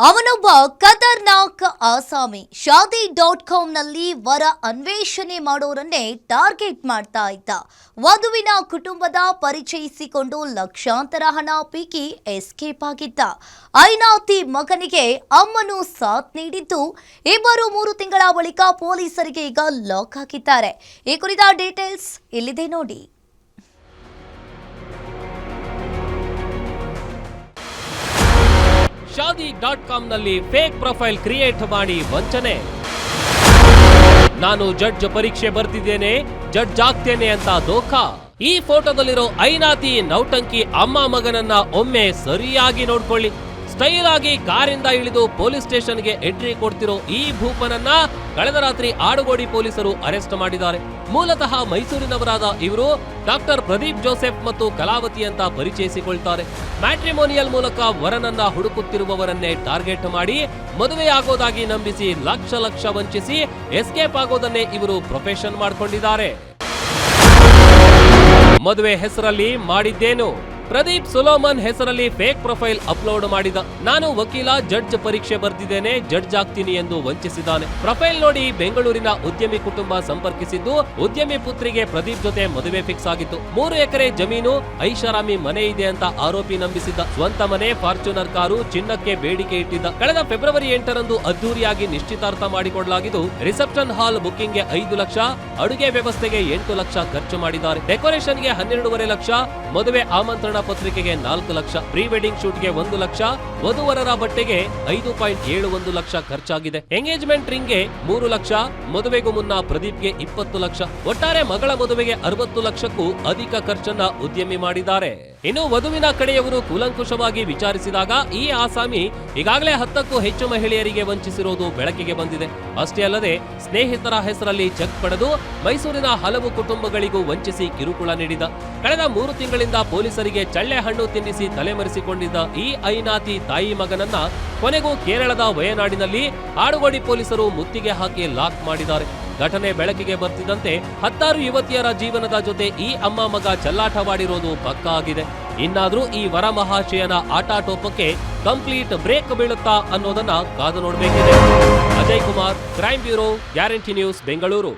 ಅವನೊಬ್ಬ ಖತರ್ನಾಕ್ ಆಸಾಮಿ. ಶಾದಿ.ಕಾಮ್ನಲ್ಲಿ ವರ ಅನ್ವೇಷಣೆ ಮಾಡೋರನ್ನೇ ಟಾರ್ಗೆಟ್ ಮಾಡ್ತಾ ಇದ್ದ. ವಧುವಿನ ಕುಟುಂಬದ ಪರಿಚಯಿಸಿಕೊಂಡು ಲಕ್ಷಾಂತರ ಹಣ ಪೀಕಿ ಎಸ್ಕೇಪ್ ಆಗಿದ್ದ. ಐನಾತಿ ಮಗನಿಗೆ ಅಮ್ಮನು ಸಾಥ್ ನೀಡಿದ್ದು 2-3 ತಿಂಗಳ ಬಳಿಕ ಪೊಲೀಸರಿಗೆ ಈಗ ಲಾಕ್ ಹಾಕಿದ್ದಾರೆ. ಈ ಕುರಿತ ಡೀಟೇಲ್ಸ್ ಇಲ್ಲಿದೆ ನೋಡಿ. ಶಾದಿ.ಕಾಮ್ನಲ್ಲಿ ಫೇಕ್ ಪ್ರೊಫೈಲ್ ಕ್ರಿಯೇಟ್ ಮಾಡಿ ವಂಚನೆ. ನಾನು ಜಡ್ಜ್ ಪರೀಕ್ಷೆ ಬರ್ತಿದ್ದೇನೆ, ಜಡ್ಜ್ ಆಗ್ತೇನೆ ಅಂತ ದೋಖಾ. ಈ ಫೋಟೋದಲ್ಲಿರೋ ಐನಾತಿ ನೌಟಂಕಿ ಅಮ್ಮ ಮಗನನ್ನ ಒಮ್ಮೆ ಸರಿಯಾಗಿ ನೋಡ್ಕೊಳ್ಳಿ. ಸ್ಟೈಲ್ ಆಗಿ ಕಾರಿಂದ ಇಳಿದು ಪೊಲೀಸ್ ಸ್ಟೇಷನ್ಗೆ ಎಂಟ್ರಿ ಕೊಡ್ತಿರೋ ಈ ಭೂಪನನ್ನ ಕಳೆದ ರಾತ್ರಿ ಆಡುಗೋಡಿ ಪೊಲೀಸರು ಅರೆಸ್ಟ್ ಮಾಡಿದ್ದಾರೆ. ಮೂಲತಃ ಮೈಸೂರಿನವರಾದ ಇವರು ಡಾಕ್ಟರ್ ಪ್ರದೀಪ್ ಜೋಸೆಫ್ ಮತ್ತು ಕಲಾವತಿ ಅಂತ ಪರಿಚಯಿಸಿಕೊಳ್ತಾರೆ. ಮ್ಯಾಟ್ರಿಮೋನಿಯಲ್ ಮೂಲಕ ವರನನ್ನ ಹುಡುಕುತ್ತಿರುವವರನ್ನೇ ಟಾರ್ಗೆಟ್ ಮಾಡಿ ಮದುವೆಯಾಗೋದಾಗಿ ನಂಬಿಸಿ ಲಕ್ಷ ವಂಚಿಸಿ ಎಸ್ಕೇಪ್ ಆಗೋದನ್ನೇ ಇವರು ಪ್ರೊಫೆಷನ್ ಮಾಡಿಕೊಂಡಿದ್ದಾರೆ. ಮದುವೆ ಹೆಸರಲ್ಲಿ ಮಾಡಿದ್ದೇನು? ಪ್ರದೀಪ್ ಸುಲೋಮನ್ ಹೆಸರಲ್ಲಿ ಫೇಕ್ ಪ್ರೊಫೈಲ್ ಅಪ್ಲೋಡ್ ಮಾಡಿದ. ನಾನು ವಕೀಲ, ಜಡ್ಜ್ ಪರೀಕ್ಷೆ ಬರ್ತಿದ್ದೇನೆ, ಜಡ್ಜ್ ಆಗ್ತೀನಿ ಎಂದು ವಂಚಿಸಿದ್ದಾನೆ. ಪ್ರೊಫೈಲ್ ನೋಡಿ ಬೆಂಗಳೂರಿನ ಉದ್ಯಮಿ ಕುಟುಂಬ ಸಂಪರ್ಕಿಸಿದ್ದು ಉದ್ಯಮಿ ಪುತ್ರಿಗೆ ಪ್ರದೀಪ್ ಜೊತೆ ಮದುವೆ ಫಿಕ್ಸ್ ಆಗಿತ್ತು. 3 ಎಕರೆ ಜಮೀನು, ಐಷಾರಾಮಿ ಮನೆ ಇದೆ ಅಂತ ಆರೋಪಿ ನಂಬಿಸಿದ್ದ. ಸ್ವಂತ ಮನೆ, ಫಾರ್ಚುನರ್ ಕಾರು, ಚಿನ್ನಕ್ಕೆ ಬೇಡಿಕೆ ಇಟ್ಟಿದ್ದ. ಕಳೆದ ಫೆಬ್ರವರಿ 8ರಂದು ಅದ್ದೂರಿಯಾಗಿ ನಿಶ್ಚಿತಾರ್ಥ ಮಾಡಿಕೊಡಲಾಗಿದ್ದು ರಿಸೆಪ್ಷನ್ ಹಾಲ್ ಬುಕ್ಕಿಂಗ್ಗೆ 5 ಲಕ್ಷ, ಅಡುಗೆ ವ್ಯವಸ್ಥೆಗೆ 8 ಲಕ್ಷ ಖರ್ಚು ಮಾಡಿದ್ದಾರೆ. ಡೆಕೋರೇಷನ್ಗೆ 12.5 ಲಕ್ಷ, ಮದುವೆ ಆಮಂತ್ರಣ ಪತ್ರಿಕೆಗೆ 4 ಲಕ್ಷ, ಪ್ರೀ ವೆಡ್ಡಿಂಗ್ ಶೂಟ್ಗೆ 1 ಲಕ್ಷ, ವಧುವರರ ಬಟ್ಟೆಗೆ 5.71 ಲಕ್ಷ ಖರ್ಚಾಗಿದೆ. ಎಂಗೇಜ್ಮೆಂಟ್ ರಿಂಗ್ಗೆ 3 ಲಕ್ಷ, ಮದುವೆಗೂ ಮುನ್ನ ಪ್ರದೀಪ್ಗೆ 20 ಲಕ್ಷ. ಒಟ್ಟಾರೆ ಮಗಳ ಮದುವೆಗೆ 60 ಲಕ್ಷಕ್ಕೂ ಅಧಿಕ ಖರ್ಚನ್ನ ಉದ್ಯಮಿ ಮಾಡಿದ್ದಾರೆ. ಇನ್ನು ವಧುವಿನ ಕಡೆಯವರು ಕೂಲಂಕುಷವಾಗಿ ವಿಚಾರಿಸಿದಾಗ ಈ ಆಸಾಮಿ ಈಗಾಗಲೇ 10ಕ್ಕೂ ಹೆಚ್ಚು ಮಹಿಳೆಯರಿಗೆ ವಂಚಿಸಿರುವುದು ಬೆಳಕಿಗೆ ಬಂದಿದೆ. ಅಷ್ಟೇ ಅಲ್ಲದೆ ಸ್ನೇಹಿತರ ಹೆಸರಲ್ಲಿ ಚೆಕ್ ಪಡೆದು ಮೈಸೂರಿನ ಹಲವು ಕುಟುಂಬಗಳಿಗೂ ವಂಚಿಸಿ ಕಿರುಕುಳ ನೀಡಿದ. ಕಳೆದ 3 ತಿಂಗಳಿಂದ ಪೊಲೀಸರಿಗೆ ಚಳ್ಳೆ ಹಣ್ಣು ತಿನ್ನಿಸಿ ತಲೆಮರೆಸಿಕೊಂಡಿದ್ದ ಈ ಐನಾತಿ ತಾಯಿ ಮಗನನ್ನ ಕೊನೆಗೂ ಕೇರಳದ ವಯನಾಡಿನಲ್ಲಿ ಆಡುಗೋಡಿ ಪೊಲೀಸರು ಮುತ್ತಿಗೆ ಹಾಕಿ ಲಾಕ್ ಮಾಡಿದ್ದಾರೆ. ಘಟನೆ ಬೆಳಕಿಗೆ ಬರ್ತಿದ್ದಂತೆ 10 ಯುವತಿಯರ ಜೀವನದ ಜೊತೆ ಈ ಅಮ್ಮ ಮಗ ಚೆಲ್ಲಾಟವಾಡಿರೋದು ಪಕ್ಕಾ ಆಗಿದೆ. ಇನ್ನಾದ್ರೂ ಈ ವರಮಹಾಶಯನ ಆಟಾಟೋಪಕ್ಕೆ ಕಂಪ್ಲೀಟ್ ಬ್ರೇಕ್ ಬೀಳುತ್ತಾ ಅನ್ನೋದನ್ನ ಕಾದು ನೋಡಬೇಕಿದೆ. Ajay Kumar, crime bureau, guarantee news, Bengaluru.